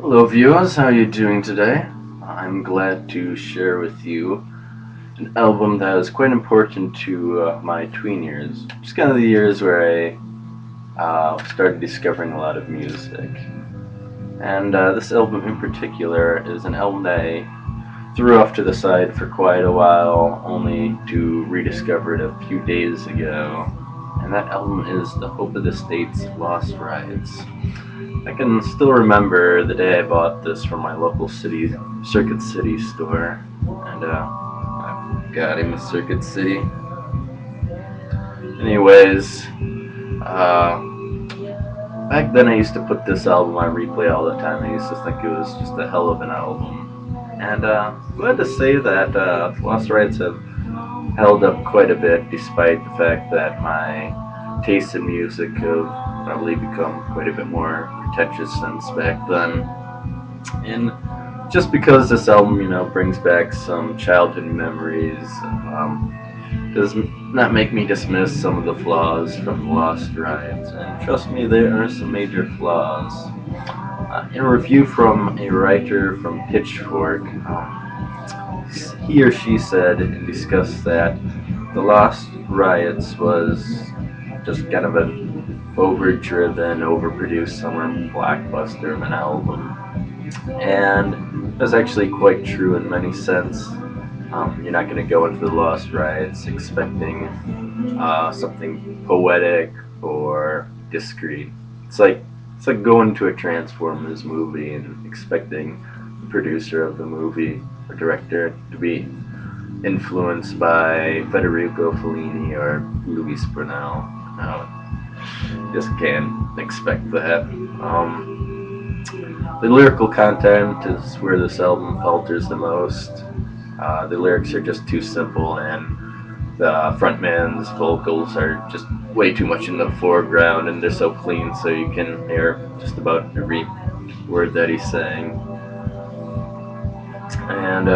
Hello viewers, how are you doing today? I'm glad to share with you an album that is quite important to my tween years. Just kind of the years where I started discovering a lot of music. And this album in particular is an album that I threw off to the side for quite a while, only to rediscover it a few days ago. And that album is The Hope of the States, Lost Riots. I can still remember the day I bought this from my local Circuit City store, and I got him a Circuit City. Anyways, uh, back then I used to put this album on replay all the time. I used to think it was just a hell of an album, and I'm glad to say that Lost Rights have held up quite a bit, despite the fact that my taste in music have probably become quite a bit more pretentious since back then. And just because this album, brings back some childhood memories, does not make me dismiss some of the flaws from the Lost Riots. And trust me, there are some major flaws. In a review from a writer from Pitchfork, he or she said and discussed that the Lost Riots was just kind of an overdriven, overproduced summer blockbuster of an album. And that's actually quite true in many sense. You're not going to go into the Lost Riots expecting something poetic or discreet. It's like going to a Transformers movie and expecting the producer of the movie or director to be influenced by Federico Fellini or Luis Brunel. No, just can't expect that. The lyrical content is where this album falters the most. The lyrics are just too simple, and the frontman's vocals are just way too much in the foreground, and they're so clean, so you can hear just about every word that he's saying. And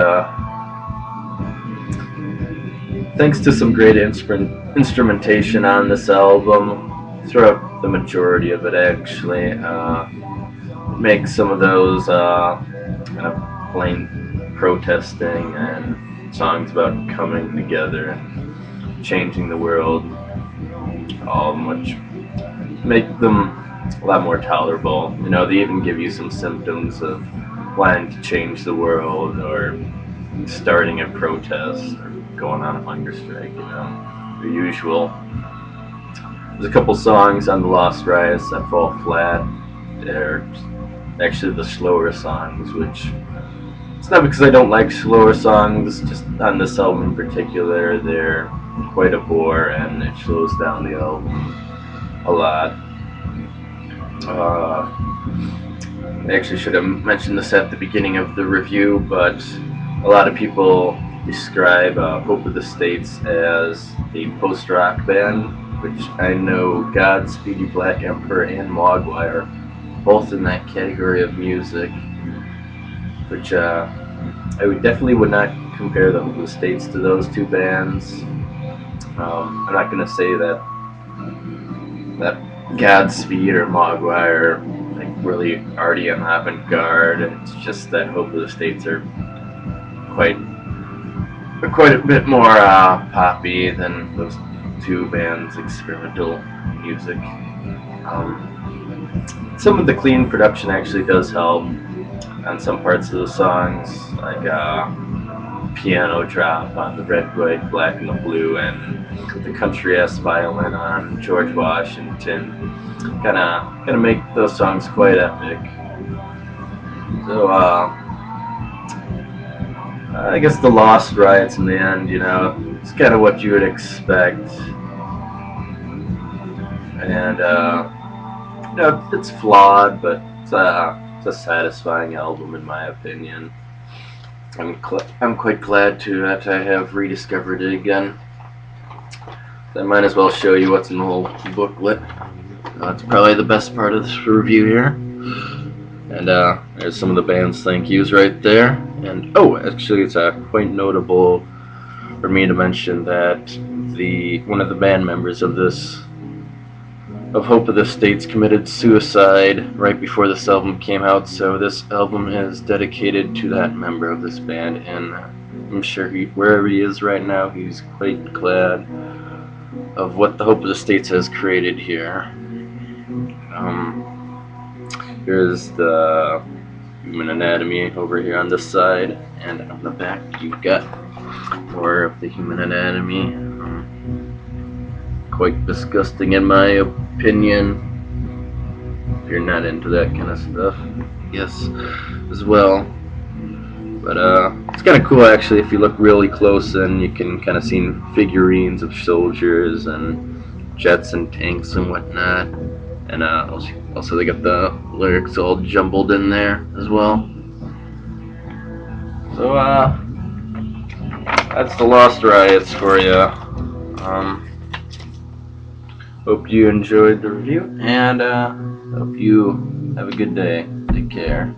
thanks to some great instrumentation on this album, throughout the majority of it actually, it makes some of those kind of plain protesting and songs about coming together and changing the world all much, make them a lot more tolerable. They even give you some symptoms of wanting to change the world or starting a protest or going on a hunger strike, the usual. There's a couple songs on the Lost Riots that fall flat. They're actually the slower songs, which it's not because I don't like slower songs, just on this album in particular, they're quite a bore and it slows down the album a lot. I actually should have mentioned this at the beginning of the review, but a lot of people describe Hope of the States as a post-rock band, which I know Godspeed, Black Emperor, and Mogwai are both in that category of music, which I definitely would not compare the Hope of the States to those two bands. I'm not going to say that Godspeed or Mogwai are really already an avant-garde. It's just that Hope of the States are quite a bit more poppy than those two bands' experimental music. Some of the clean production actually does help on some parts of the songs, like piano drop on the Red, White, Black, and the Blue, and the country-ass violin on George Washington. Kinda make those songs quite epic. So I guess the Lost Riots in the end, it's kind of what you would expect. And it's flawed, but it's a satisfying album in my opinion. I'm quite glad that I have rediscovered it again. I might as well show you what's in the whole booklet. That's probably the best part of this review here. And there's some of the band's thank yous right there. And actually, it's quite notable for me to mention that one of the band members of this of Hope of the States committed suicide right before this album came out, so this album is dedicated to that member of this band, and I'm sure wherever he is right now, he's quite glad of what the Hope of the States has created here. Here's the Human Anatomy over here on this side, and on the back you've got more of the Human Anatomy. Quite disgusting in my opinion, if you're not into that kind of stuff, I guess, as well. But it's kind of cool actually. If you look really close, and you can kind of see figurines of soldiers and jets and tanks and whatnot. And also they got the lyrics all jumbled in there as well. So that's the Lost Riots for you. Hope you enjoyed the review, and hope you have a good day. Take care.